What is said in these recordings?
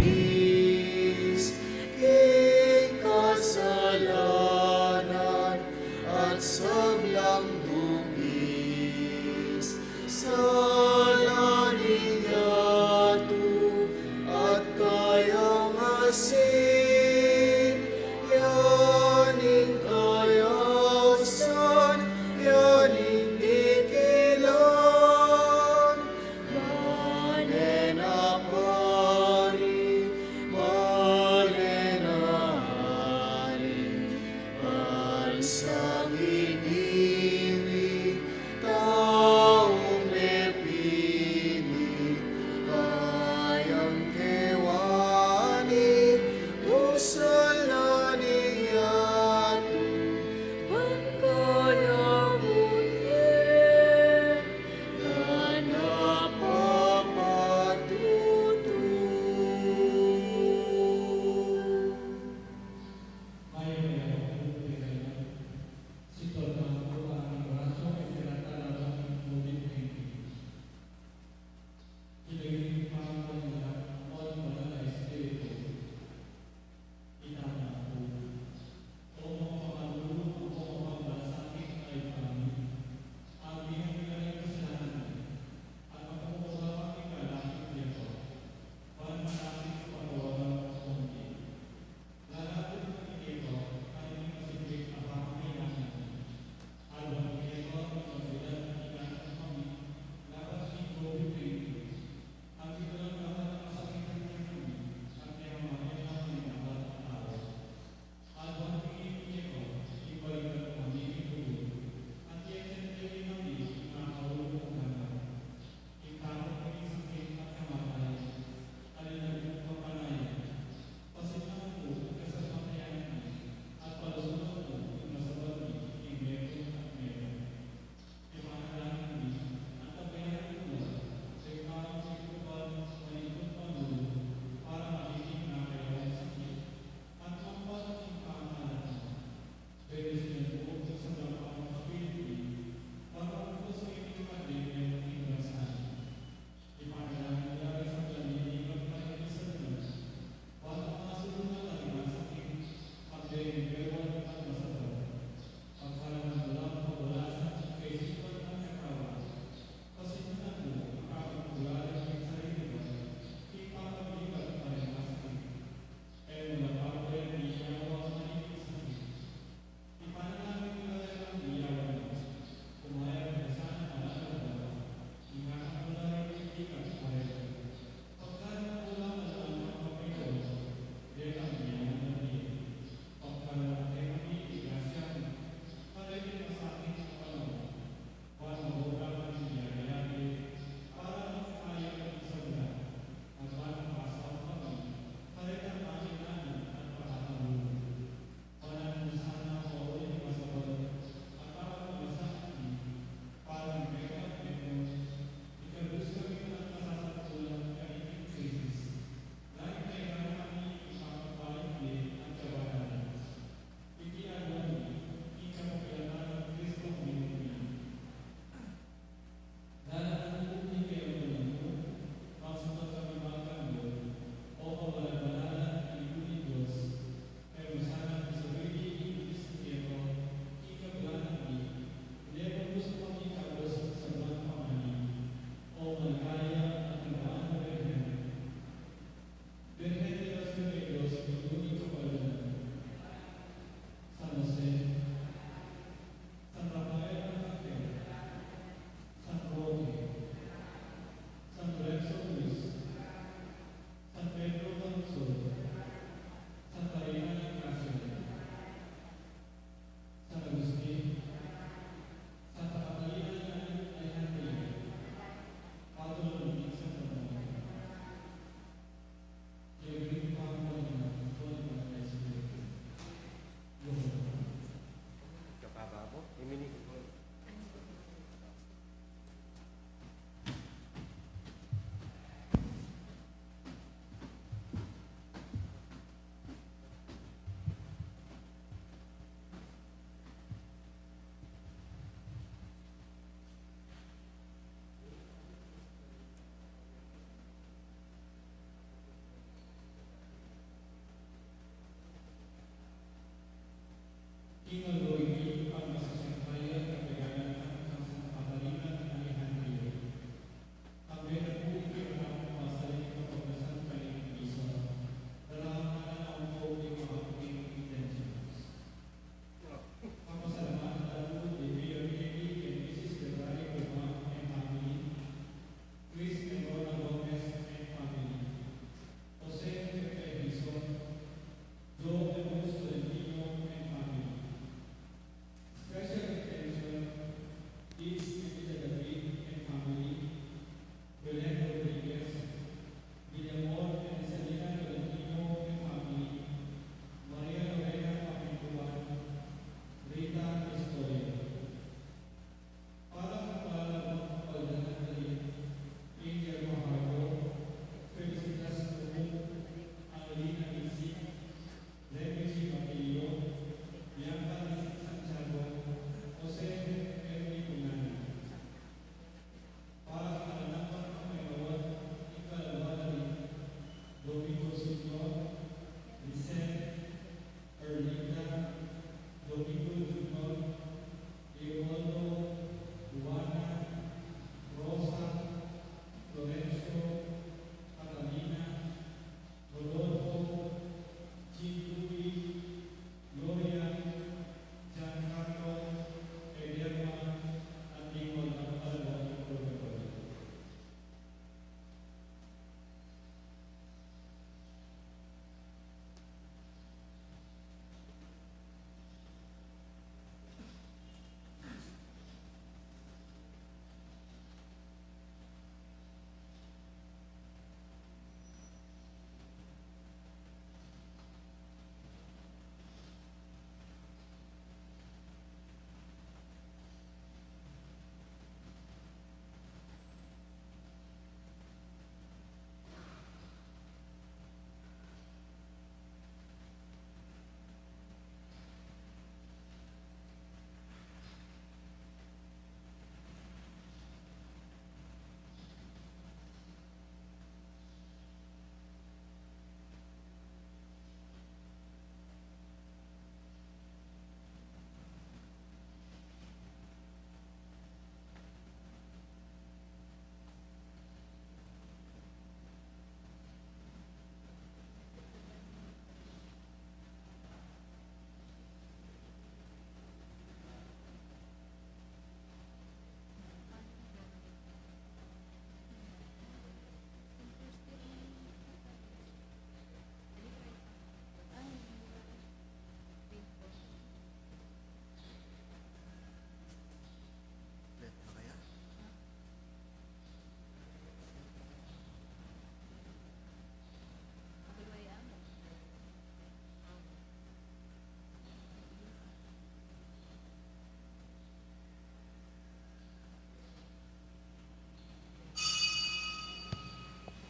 Melinis, king kasalanan at sablang dugis, sala niyatu at kayang asin, yaning kayasan, yaning ikilan, malena pari, malena hari, parsang iniwi, taong mepini, kayang kewani,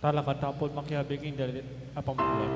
talakatapol makihabigin dalit apamulat.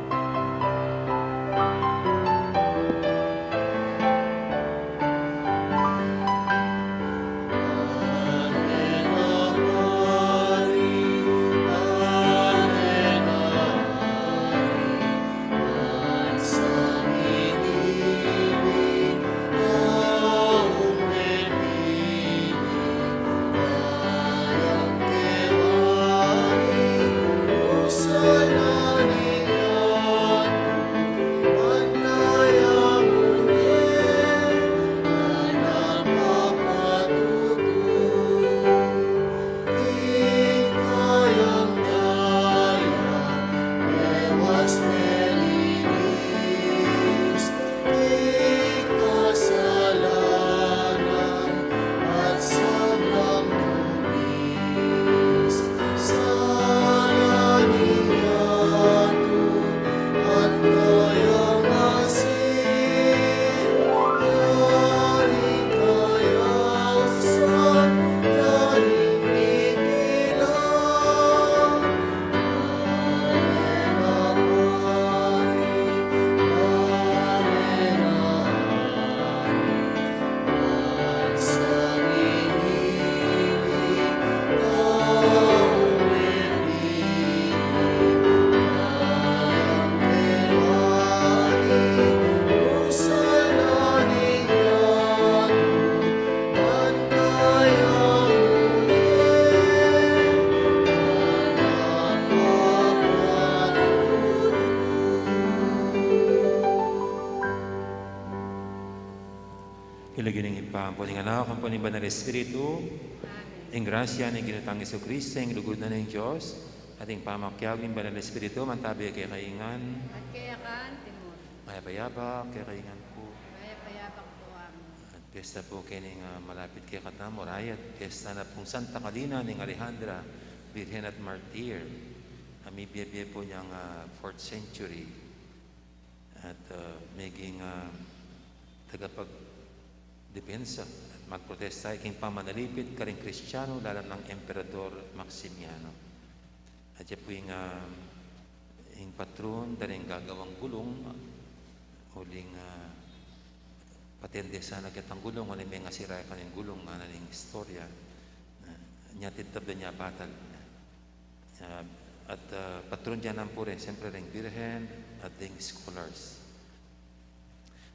Ilagining ipampo ng anak ang po ng Banal Espiritu, ang grasya ng ginutang Iso Kristo, ang lugod na ng Diyos, ating pamakyag ng Banal Espiritu, mantabi kay kaingan, At kaya kaan, Timur, mayapayapa kay kaingan po. kaya payapak po amin. At piyesta po kining malapit kay Katam, Orayat, piyesta na pong Santa Catalina ng Alejandra, Virgen at Martir. Kami biyabiya po niyang 4th century. At maging tagapagdepensa at magprotesta iking pamanalipit karing Kristiyano lalam ng Emperador Maximiano. At siya po yung patron daring gagawang gulong huling patende sa nagkatang gulong ano may nga siray kaning gulong nga naning istorya niya titabda niya batal at patron dyan ang po rin siyempre rin Virgen at ding scholars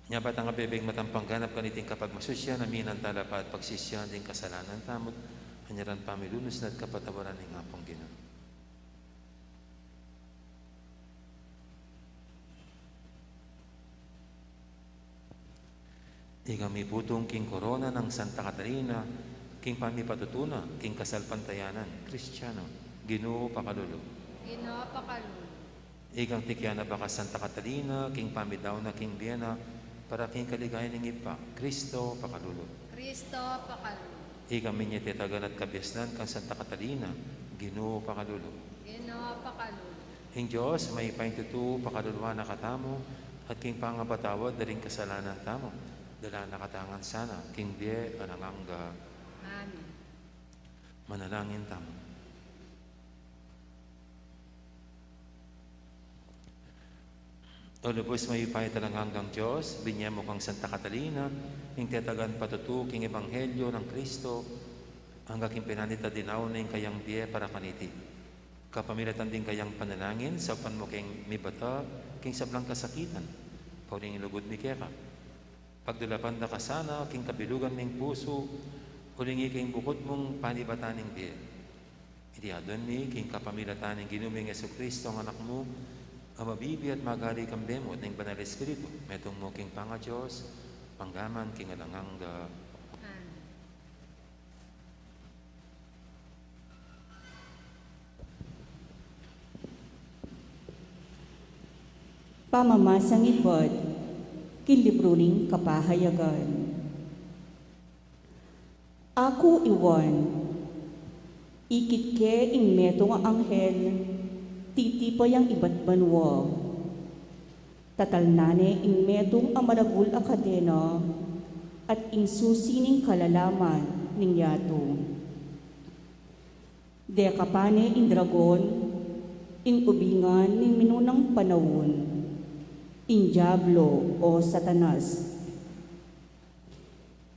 niya ba't ang abibig matampang ganap kaniting kapag masusya namin ang talapa at pagsisya ding kasalanan tamot kanyaran pamilunos na at kapatawaran ng apong Ginoo. Ikami putong king korona ng Santa Catalina, king pamipatutuna, king kasalpantayanan, Kristiyano, Ginoo pakalulo. Ginoo pakalulo. Ikang tikyana baka Santa Catalina, king pamidaw na king Viena, para king kaligayan ng ipa, Kristo pakalulo. Kristo pakalulo. Ikang minyetetagan at kabyasnan kang Santa Catalina, Ginoo pakalulo. Ginoo pakalulo. Ing Diyos, may paintutu pakaluluwa na katamo, at king pangabatawad daring kasalanan tamo. Dala nakatangan sana, king die anangangga. Amen. Manalangin tamo. O lubos may ipay talang hanggang Diyos, binya mo kang Santa Catalina, ing tetagan patutu, king Ebanghelyo ng Kristo, hanggang king pinanita dinaw na kayang die para kaniti. Kapamilatan din kayang panalangin, sa pan mo king mibata, king sablang kasakitan, pauling ilugod mi keka. Pagdulapan na kasana, king kabilugan ng puso, hulingi king bukod mong panibatan ng die. Itiadon mi, king kapamilatan ng ginuming Yesu Kristo ang anak mo, ang mabibi at magali kang demot ng Banal Espiritu, metong mo king panga Diyos, panggaman king alangangga. Amen. Pamamasang ibad, kinlibruning kapahayagan. Ako iwan, ikit ke ing meto nga anghel, titipay ang iba't banwa. Tatalnane ing metong amaragul akadena, at ing susining kalalaman ning yato. Dekapane ing dragon, ing ubingan ni minunang panahon, ing Diablo o Satanas.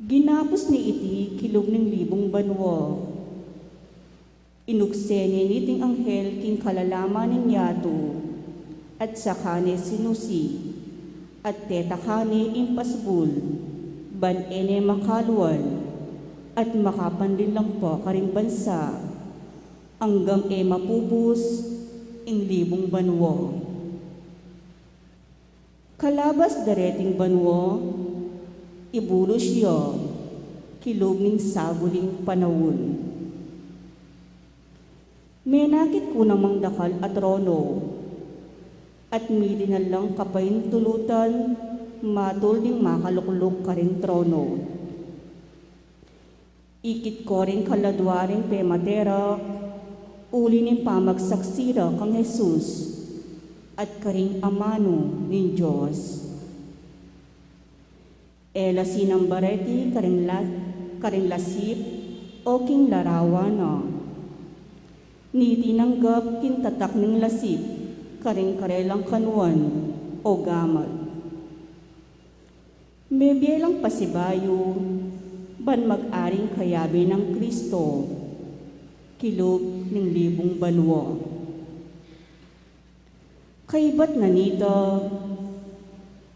Ginapos ni iti kilog ng libong banwa. Inukseni niting anghel king kalalaman ng yato, at sakane sinusi, at tetakane impasbul, ban ene makalwal, at makapanlin lang po karing bansa, hanggang e mapubus ing libong banwa. Kalabas dareting banwa, ibulos siya, kilog ning sabuling panahon. Menakit ko namang dakal at trono, at mili na lang kapain tulutan, matol ding makaluklok ka rin trono. Ikit ko rin kaladwaring pematera, uli ng pamagsaksira kang Jesus, at karing amano ni Diyos. Ela sinang bareti karing lasip o king larawana. Ni tinanggap kintatak ng lasip karing karelang kanuan o gamat. May bielang pasibayo, ban mag-aring kayabi ng Kristo, kilog ng libong banwa. Kaibat na nito,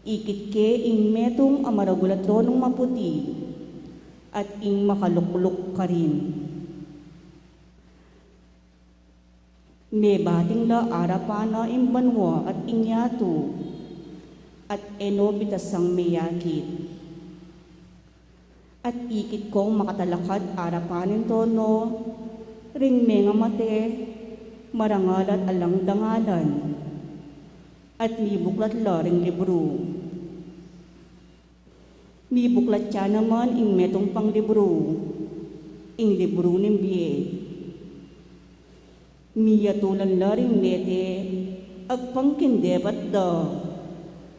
ikit ke ing metong amaragulatronong maputi, at ing makaluklok ka rin. May bating la arapana ing banwa at ingyato, at eno bitasang mayakit. At ikit kong makatalakad arapanin tono, ring menga mate, marangalat alang dangalan, at mibuklat la ring libro. Mibuklat siya naman ing metong pang libro, ing libro ng biye. Miyatulan la ring nete, agpangkindebat da,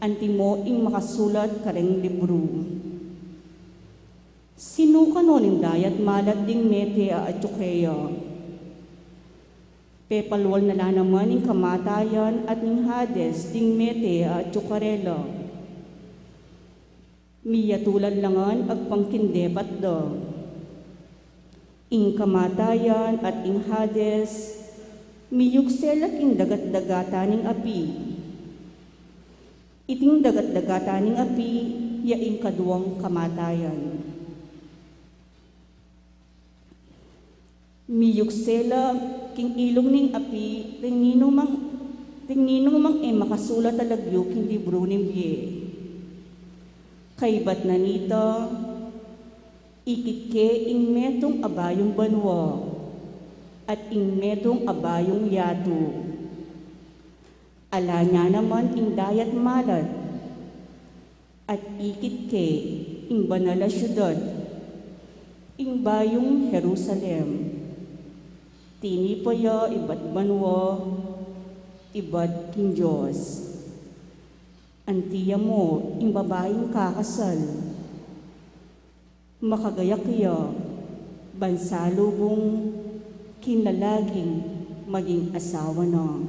antimo ing makasulat kareng libro. Sino ka no ning dayat malat ding nete a atsukeya? Pepalwal na la naman ing kamatayan at ning Hades ding mete a atsukarela. Miyatulan langan agpangkindebat da. Ing kamatayan at ing Hades, miyukselak ing dagat-dagataning api. Iting dagat-dagataning api, yaing kaduwang kamatayan. Miyuksela king ilong ning api, ringinong mang makasulat talagyo king libro ning biye. Kaibat na nito, ikitke ing metong abayong banwa, at ing metong abayong yato. Ala niya naman ing dayat malat, at ikitke ing banala syudad, ing bayong Jerusalem. Tinipaya ibat banwa, ibat king Diyos. Antiya mo ing babaeng kakasal, makagayak iya, bansalubong, kinlalaging maging asawa na.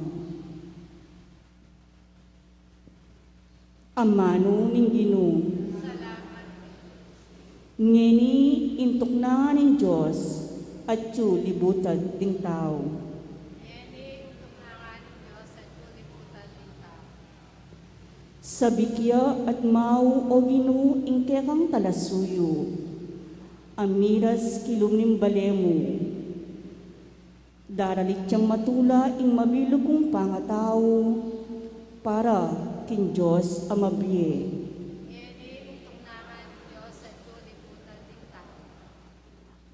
Amano ning Ginoo, ngeni intok na ning Diyos, at yu libutad ding tao. Sabikya at mau o Ginoo ingke kang talasuyo, amiras kilom ning balemo, daralit siyang matula ing mabilugong pangatao, para kin Diyos amabye.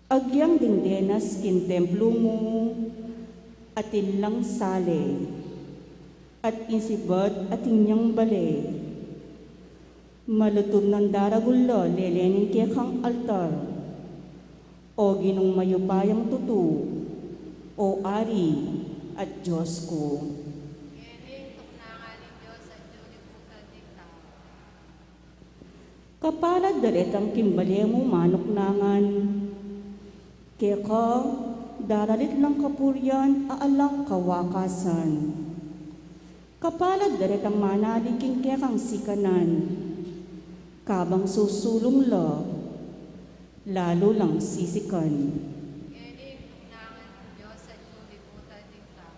Agyang dingdenas kin templo mo, atin lang sale, at insibad atin niyang bale. Malutog ng daragulo, lelenin kaya kang altar, o ginong mayupayang tutu, o ari at Diyos ko. Kapalad daretang kimbali mo manok nangan, kaya ka, daralit lang kapuryan, aalang kawakasan. Kapalad daret ang manaliging kaya kang sikanan, kabang susulong la, lalo lang sisikan. Kaya unangan ng Diyos at sulibutan ng tao.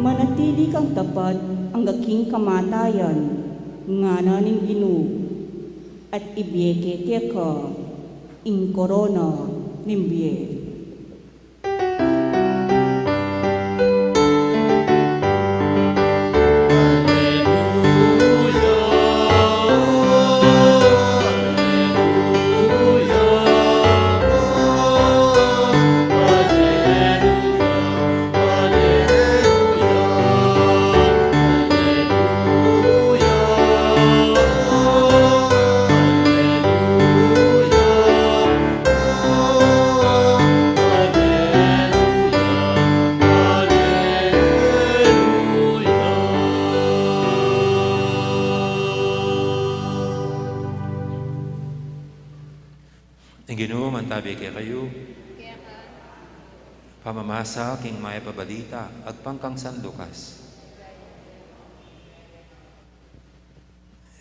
Manatili kang tapat ang aking kamatayan, ngana ng Ginoo, at ibiyeke ka, ing korona ng biye. Ang Ginoo mantabi kay kayo, Kaya ka, pamamasa king maya pabalita, agpangkang San Lucas.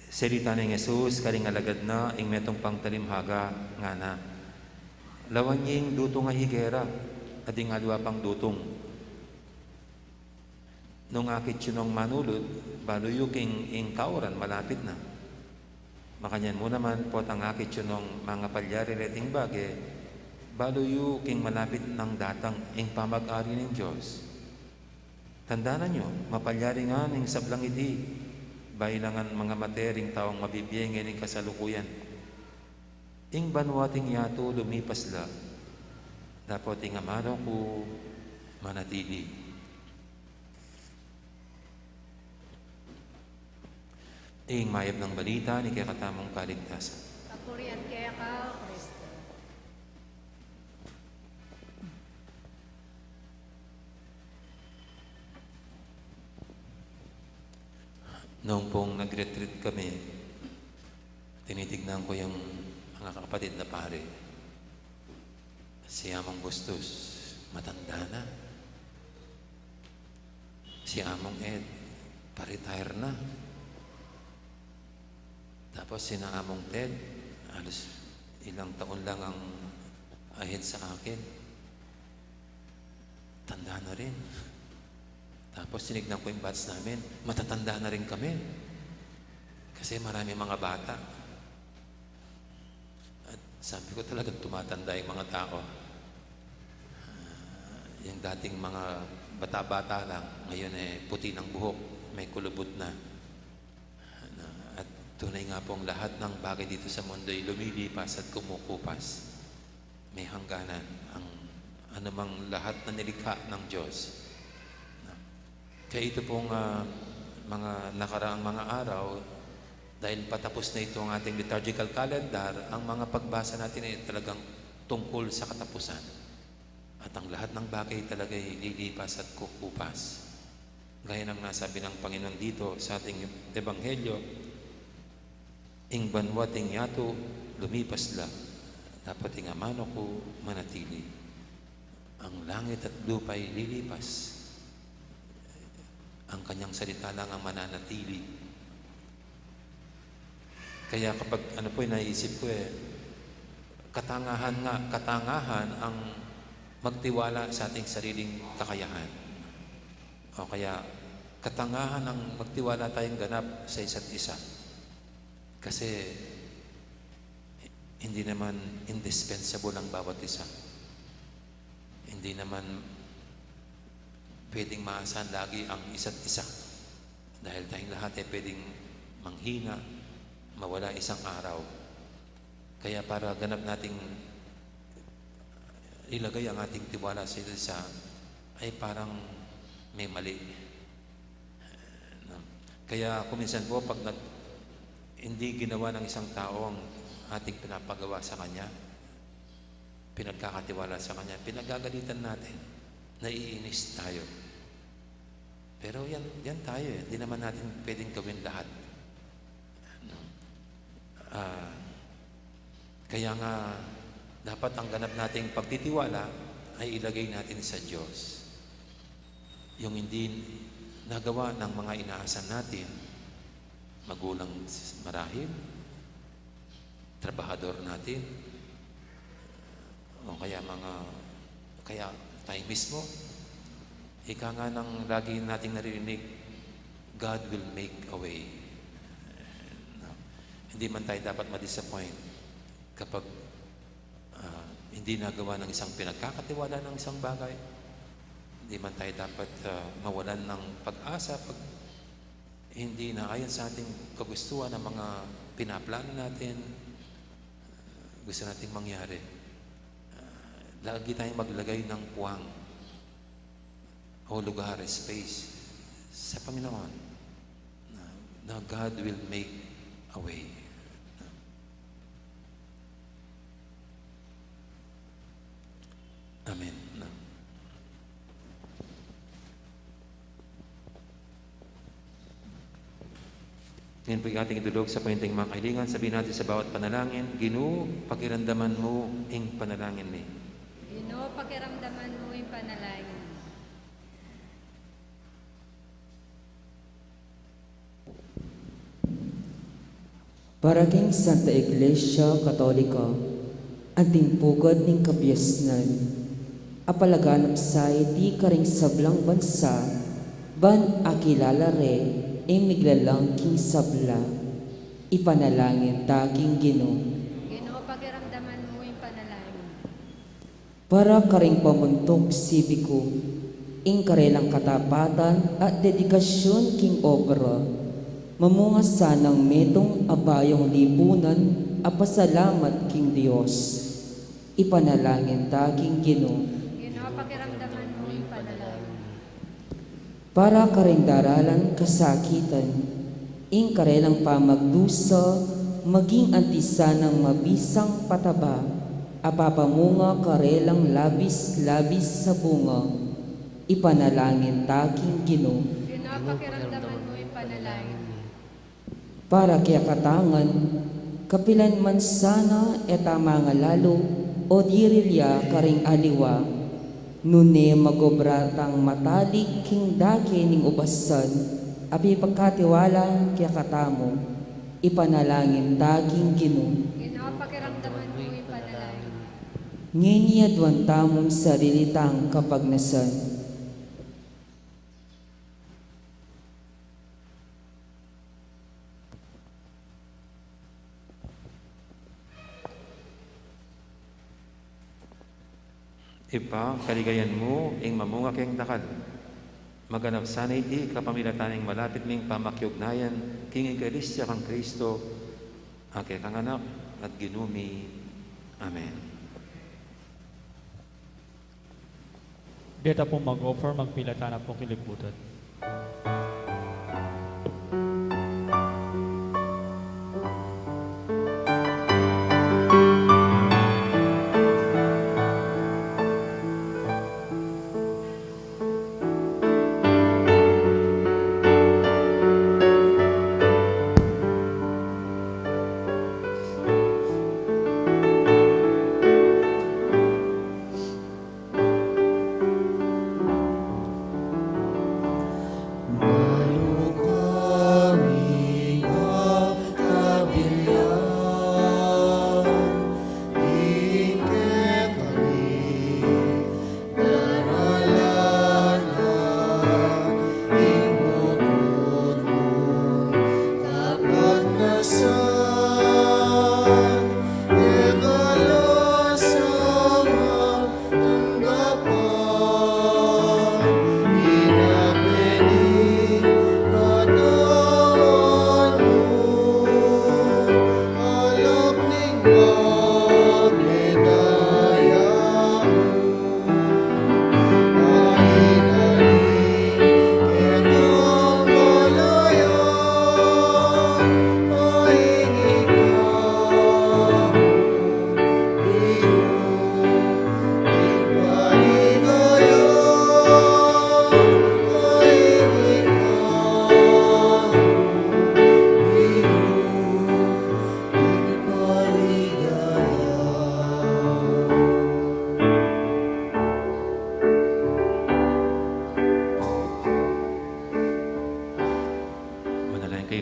Salita ni Jesus, karing alagad na, ing metong pangtalimhaga, nga na. Lawan ying dutong nga higera, ading alwa pang dutong. Nung akit yun ang manulod, baluyo king ing kauran, malapit na. Makanyan mo naman po ang akit yun ng mga palyari reting bage, baluyo king malapit ng datang ing pamag-ari ng Diyos. Tandaan nyo, mapalyari nga ng sablang iti, bailangan mga matering taong mabibiyengin ng kasalukuyan. Ing banwating yato lumipas la, dapat ing amano ko manatili. Ing mayab ng balita ni kaya katamong kaligtasan. papurihan kaya ka, Kristo. Noong pong nag-retreat kami, tinitignan ko yung mga kapatid na pare. Si Among Bustos, matanda na. Si Among Ed, pa-retire na. Tapos si Among Ted, halos ilang taon lang ang ahead sa akin. Tanda na rin. Tapos tinignan ko yung batch namin, matatanda na rin kami. Kasi marami mga bata. At sabi ko talagang tumatanda yung mga tao. Yung dating mga bata-bata lang, ngayon puti ng buhok, may kulubot na. At tunay nga pong lahat ng bagay dito sa mundo ay lumilipas at kumukupas. May hangganan ang anumang lahat na nilikha ng Diyos. Kaya ito pong mga nakaraang mga araw, dahil patapos na ito ang ating liturgical calendar, ang mga pagbasa natin ay talagang tungkol sa katapusan. At ang lahat ng bagay talaga ay lilipas at kukupas. Gaya ng nasabi ng Panginoon dito sa ating Ebanghelyo, ing banwa ting yato, lumipas la, dapat ing amano ko manatili. Ang langit at lupa ay lilipas. Ang kanyang salita lang ang mananatili. Kaya kapag ano po yung naisip ko katangahan ang magtiwala sa ating sariling kakayahan. O kaya katangahan ang magtiwala tayong ganap sa isa't isa. Kasi hindi naman indispensable ang bawat isa. Hindi naman pwedeng maasahan lagi ang isa't isa. Dahil tayong lahat ay pwedeng manghina, mawala isang araw. Kaya para ganap nating ilagay ang ating tiwala sa isa ay parang may mali. Kaya kuminsan po pag hindi ginawa ng isang tao ang ating pinapagawa sa kanya, pinagkakatiwala sa kanya, pinagagalitan natin, naiinis tayo. Pero yan tayo eh. Hindi naman natin pwedeng gawin lahat. Kaya nga, dapat ang ganap nating pagtitiwala ay ilagay natin sa Diyos. Yung hindi nagawa ng mga inaasahan natin, magulang marahil, trabahador natin, o kaya tayo mismo, ika nga ng lagi nating naririnig, God will make a way. Hindi man tayo dapat ma-disappoint kapag hindi nagawa ng isang pinagkakatiwala ng isang bagay. Hindi man tayo dapat mawalan ng pag-asa pag hindi na ayon sa ating kagustuhan ng mga pinaplano natin, gusto nating mangyari. Lagi tayong maglagay ng puwang o lugar, space sa Panginoon na God will make a way. Amen. Ngayon po yung ating idulog sa pahinting mga kahilingan. Sabihin natin sa bawat panalangin, Ginoo, pakiramdaman mo ang panalangin ni. Ginoo, pakiramdaman mo yung panalangin. Para king Santa Iglesia Katolika, anting pugad ning kabyasnan, apalaganap sa di karing sablang bansa, ban akilala re, miglalang king sabla, ipanalangin taking Ginoo. Ginoo, pakiramdaman mo yung panalangin. Para karing pamuntok sibiko, ing karelang katapatan at dedikasyon king obra, mamunga sanang metong abayong lipunan, apasalamat king Dios, ipanalangin taking Ginoo. Ginoo, pakiramdaman mo yung panalangin. Para karing daralan kasakitan, ing karelang pamagdusa, maging antisanang mabisang pataba, apapamunga karelang labis-labis sa bunga, ipanalangin taking Ginoo. Ginoo, pakiramdaman mo yung panalangin. Para kaya katangan, kapilan man sana etama nga lalo, o dirilya karing aliwa, nune magobratang matalik king dake ning ubasan, api pagkatiwalaan kaya katamo, ipanalangin taking Ginoo. Ginoo, pakiramdaman mo yung panalangin. Nginyadwan tamong sarilitang kapagnasan. Ipa, kaligayan mo, ing mamunga keng dakal. Maganap sana'y di kapamilataning malapit ming pamakyugnayan, king Iglesia kang Kristo, ake kang anak at ginumi. Amen. Dito po mag-offer, magpilata na po kilibutan. God.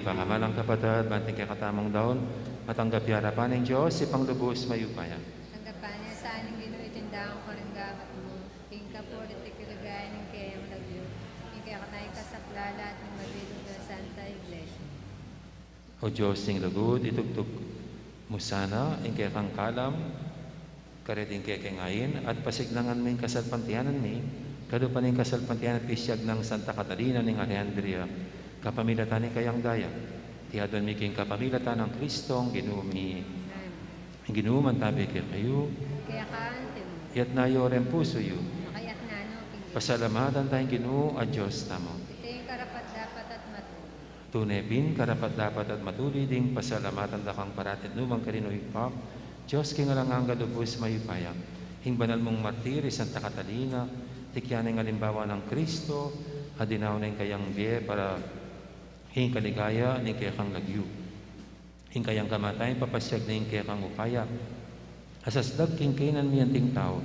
Pangamalang kapatid, banting kay katamang daon, matanggap harapan ng Diyos, ipanglubos mayupaya. Tanggapan niya sa aning ginuitindang ko rin gamat mo. King kapulit ikilagay ng kayang lagyo. King kaya katay kasaklala at ng mabilog na Santa Iglesia. O Diyos ng lagod, itugtog mo sana, ang kaya kang kalam, kareting kaya ngayon, at pasignangan mo yung kasalpantianan ni, kadupan yung kasalpantianan at pisyag ng Santa Catalina ng Alejandria, kapamilatan ni kayang daya. Tiyadon mi king kapamilatan ng Kristong ginumi. Ginuman tabi kayo. Kaya kaante mo. Yat na yorem puso yu. Makayat nano king. Pasalamatan tayong Ginoo a Diyos tamo. Ito yung karapat dapat at matuloy. Tunebin karapat dapat at matuloy ding pasalamatan da kang paratit numang karinoy pa. Diyos king alangang gadubos mayupaya. Hing banal mong martiri Santa Catalina. Tikyan ng alimbawa ng Kristo. Adinaw na yung kayang biye para hing kaligaya ni kaya kang lagyo. Hing kayang kamatay, papasyag na yung kaya kang upaya. Asasdag king kainan miyanting tao.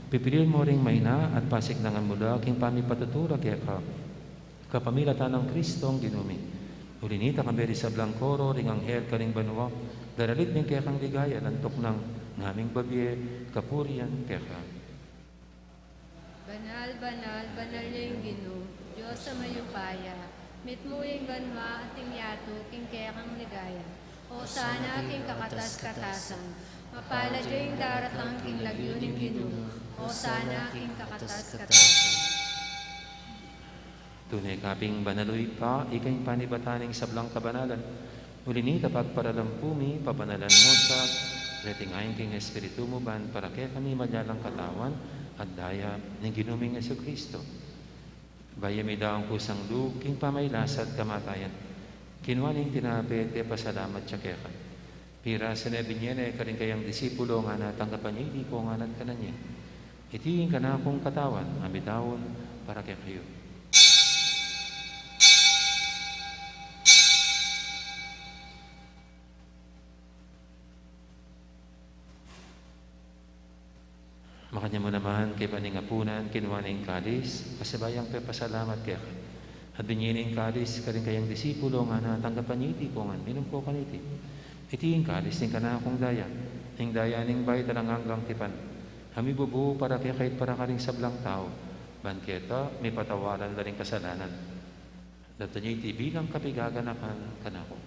Pipilin mo ring mayna at pasiknangan mula king pamipatutura kaya ka. Kapamilatan ng Kristo ang ginumi. Ulinita kang beri sa Blancoro, ring anghel ka ring banwa. Daralit ng kaya kang ligaya, lantok ng ngaming babye, kapurian kaya ka. Banal, banal, banal niya yung Ginoo. Diyos sa mayupaya. Mit mo yung banwa at yato, king kaya kang ligaya. O sana king kakatas-katasan. Mapalad yung daratang king lagyo ng Ginoo. O sana king kakatas-katasan. Tunay kaping banaloy pa, ikay panibataning sablang kabanalan. Ulinita pagparalampumi, pabanalan mo sa retingayin king Espiritu mo ban para kaya kami madyalang katawan at daya ng ginuming Jesucristo. Baya may daong kusang lu, king pamaylasat kamatayan. Kinuaning tinapit, e pasalamat siya kaya ka. Pira sinabi niya na karing kayang disipulo nga natanggapan niya, hindi ko nga nagkanan niya. Itingin ka na akong katawan, amitawon para kaya kayo. Makanya mo naman kay paningapunan, kinuwaning kalis, kasabayang pasalamat kaya. At binyining kalis, karing kayang disipulo nga natanggapan niya, ko nga, minum ko kaniti. Itiin kalis, ning ka na akong daya, ning daya ning bay talang hanggang tipan. Kami bubuo para kaya kahit para karing sablang tao, banketa, may patawaran na rin kasalanan. Dato niya iti bilang kapigaganakan kanako.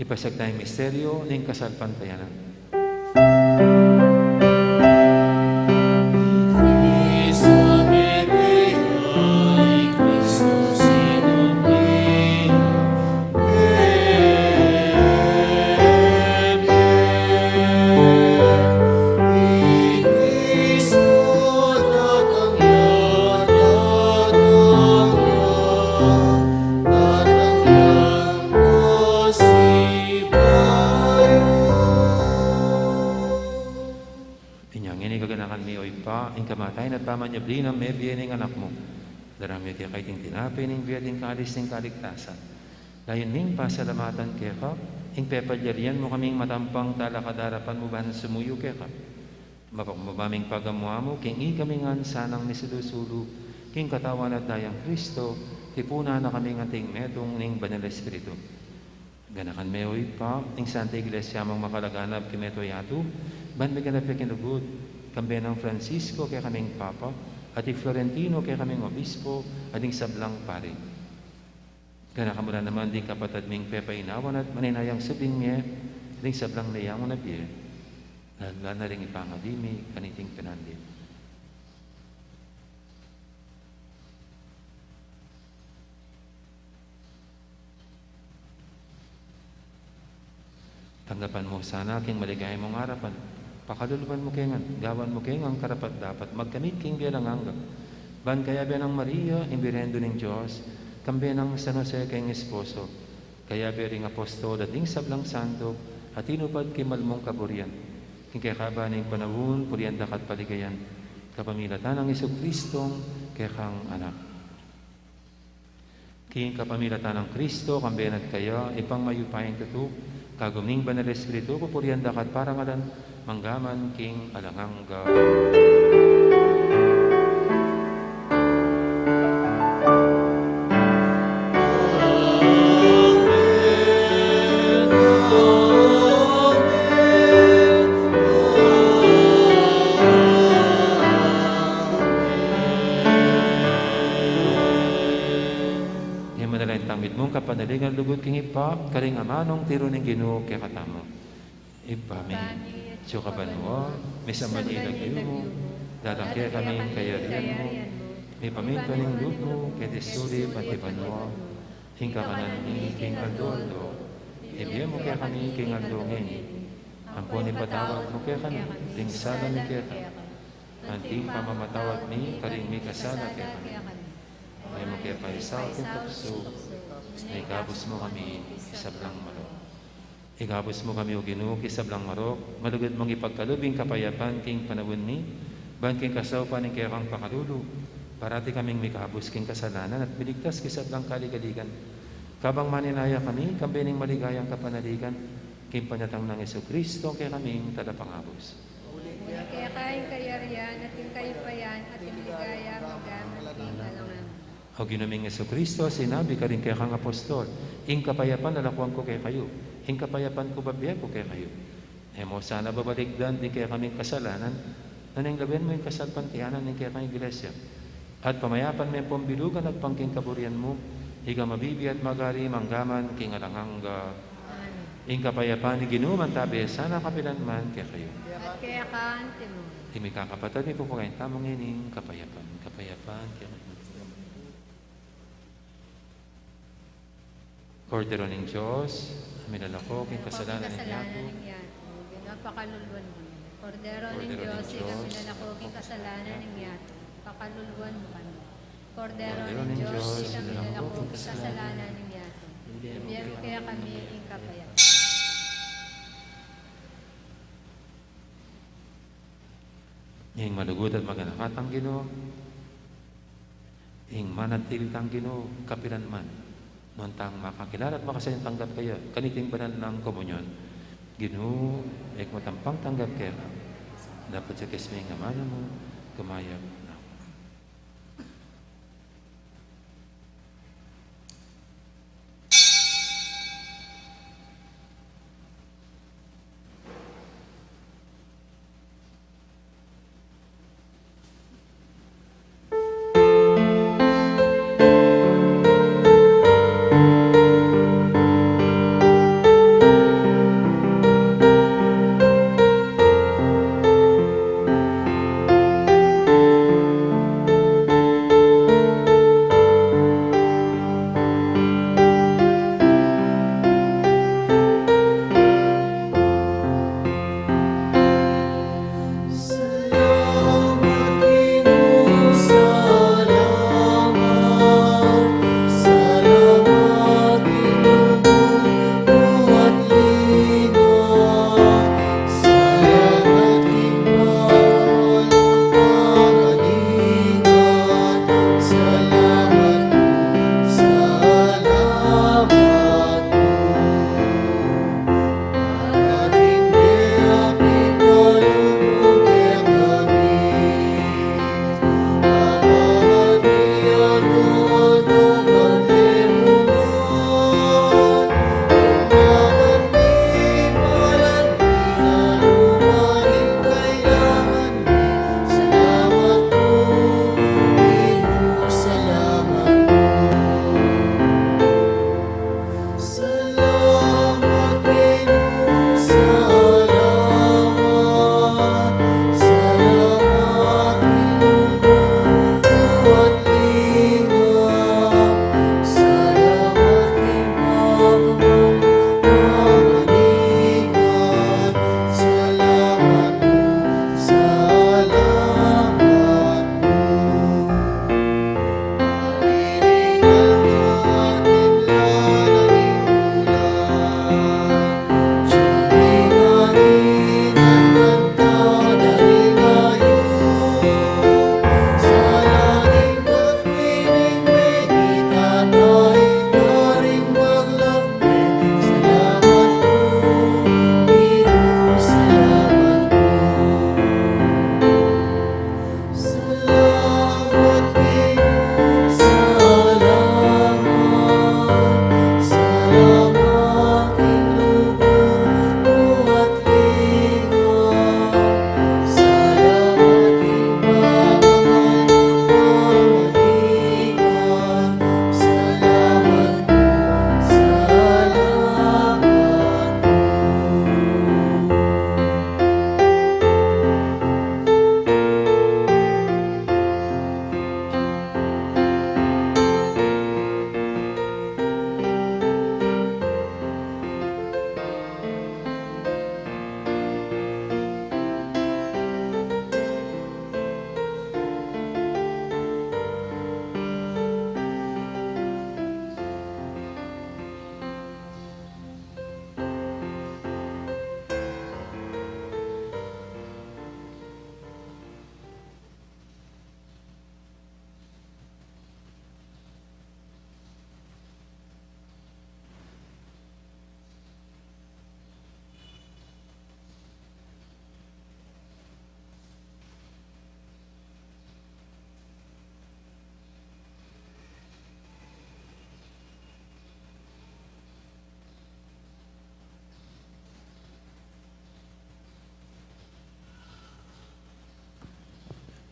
Ipasag tayong misteryo ng kasalpantayanan. Manyabli ng may biya ng anak mo. Darami kaya kay ting tinapay ng biya ting kalis ng kaligtasan. Layon ning pasalamatan kaya ka, ing pepadyarian mo kaming matampang talakadarapan mo ba sumuyo kaya ka. Mapakmabaming pagamuha mo, king ikamingan sanang nisilusulu, king katawan at dayang Kristo, tipuna na kaming ating metong ning Banal Espiritu. Ganakan meoy pa, ing Santa Iglesia mong makalaganap kimeto yatu, ban may ganap yung kinugod, kambe ng Francisco kaya kaming Papa, at Florentino kaya kaming Obispo, at ing sablang pari. Kaya nakamula naman din kapatid ming Pepa Inawan at maninayang subing niya, at ing sablang layang na biye, na rin ipangadimi, kaniting pinandin. Tanggapan mo sana aking maligay mong harapan. Pakaluluban mo kengan, gawan mo kengang karapat dapat magkamit king bilang hanggang. Ban kaya ng Maria, imbirendo ng Diyos, kambi ng San Jose kayong esposo, kaya bering apostol at ding sablang santo, at inupad kimalmong kaburian. King kaya ng panahon, purian dakat paligayan, kapamilatan ng Iso-Kristong kekang anak. King kapamilatan ng Kristo, kambenat kaya, ipang mayupaing tutuk, kagumning banal Espiritu, pupurian dakat parangalan, manggaman king alangangga. Kapanalingan lugod king ipa, karing amanong tiro ng Ginoo kaya katamo. Ipami, siyo ka banwa, may samalilag mo, dalang kaya kami kayarian mo, may paminto ng loob mo, kaya disuli pati banwa, hingka kanan ni king Aldondo, ibiya mo kaya kami king Aldongin, ampon ipatawag mo kaya kami, ding sala ni kaya ka, anting pamamatawag ni, karing may kasala kaya kami, ay mo kaya paisaw kong tukso, igabos mo kami isablang marok. Igabos mo kami o Ginoo isablang marok. Malugod mong ipagkalubing kapayapan king panawin ni. Ban king kasawpan ng kayakang pakalulu. Parati kaming mikabos king kasalanan at biligtas kisablang kaligaligan. Kabang maninaya kami, kambining maligayang kapanaligan. King panyatang ng Iso-Kristo kaya kaming talapangabos. Kaya kain kayarian at yung kayipayan at yung ligaya magamit king alangan. O ginaming Iso-Kristo, sinabi ka rin kaya kang apostol, ing kapayapan nalakuan ko kaya kayo, ing kapayapan ko babiya ko kaya kayo. E mo sana babaligdan din kaya kaming kasalanan, nanang labihan mo yung kasalpantianan ng kaya kang iglesia. At pamayapan mo yung pambilugan at pangking kaburian mo, higa mabibi at magari manggaman king alangangga. Ing kapayapan ni Ginuman tabi, sana kapilan man kaya kayo. At kaya kaante mo. Imi kakapatad ni po po kayong tamang ining kapayapan, kapayapan kaya kayo. Kordero ng Diyos, minalako king kasalanan ng yato. Pakaluluan mo. Kordero ng Diyos, ikaw minalako king kasalanan ng yato. Pakaluluan mo kami. Kordero ng Diyos, ikaw minalako king kasalanan ng yato. Bibigyan mo kaya kami ing kapayapan. Ing malugod at maganakat ang Ginoo, ing manatilit ang Ginoo, kapilan man. Noon tang makakilala at makasayang tanggap kaya, kaniting banal ng komunyon. Ginoo, matampang tanggap kaya ka. Dapat sa kisming amana mo, kumayag na.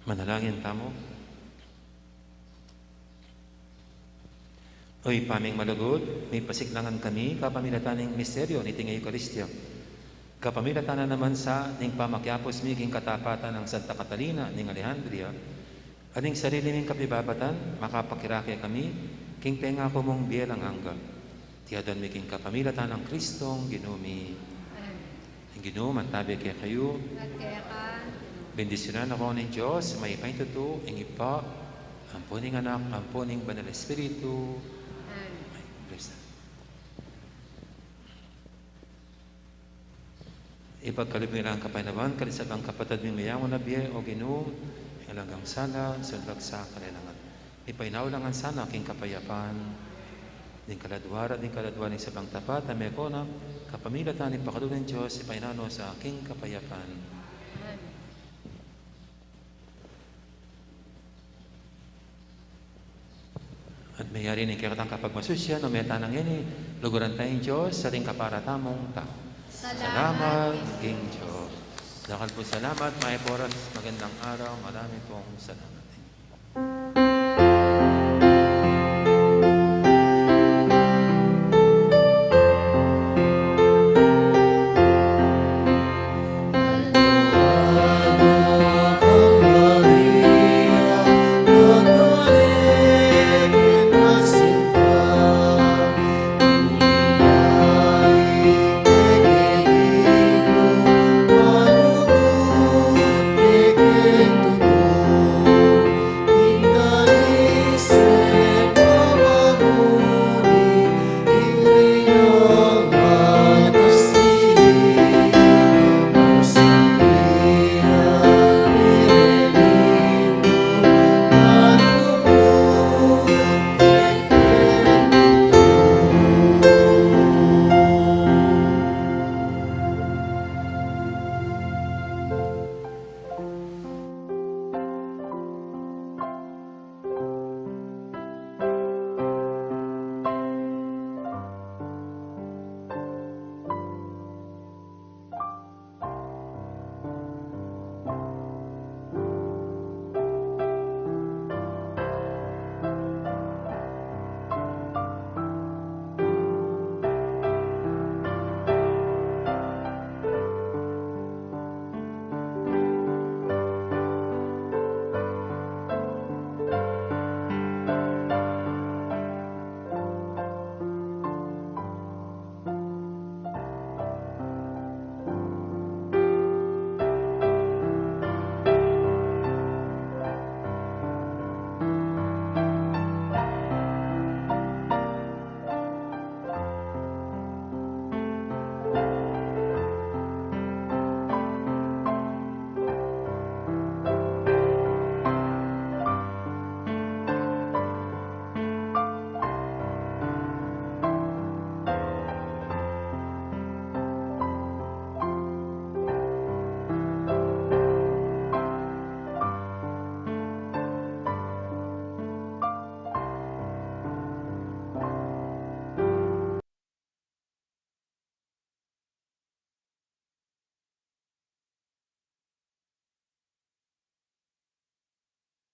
Manalangin tamo. Oy, paming malugod, may pasiklangan kami, kapamilataning misteryo ni Tingay Eukaristya. Kapamilatanan naman sa ning pamakyapos miging katapatan ng Santa Catalina ning Alejandria, aning sarili ning kapibabatan, makapakirake kami, king tenga ko mong bielang angga. Tiyadon miging kapamilatan ng Kristong ginumi. Ang ginum, ang tabi kaya kayo, At kaya ka, bendisyonan ako ng Diyos, may paintuto, ang ipa, ang puning anak, ang puning banal espiritu. Ay, bless na. Ipagkalibin ang kapaynawan, kalisabang kapatid ng mayangon na biye o ginum, ilangang sala, sunlag sa kanilangan. Ipainaw lang ang sana aking kapayapan, din kaladwara ng sabang tapat, na may kona, kapamilatan ng pakalo ng Diyos, ipainano sa aking kapayapan. At mayari ni kakatang kapag masusya, no may tanang ini, luguran tayong Diyos, sa ring kaparatamong tao. Salamat, King Diyos. Dakal po salamat, may oras, magandang araw, marami pong salamat.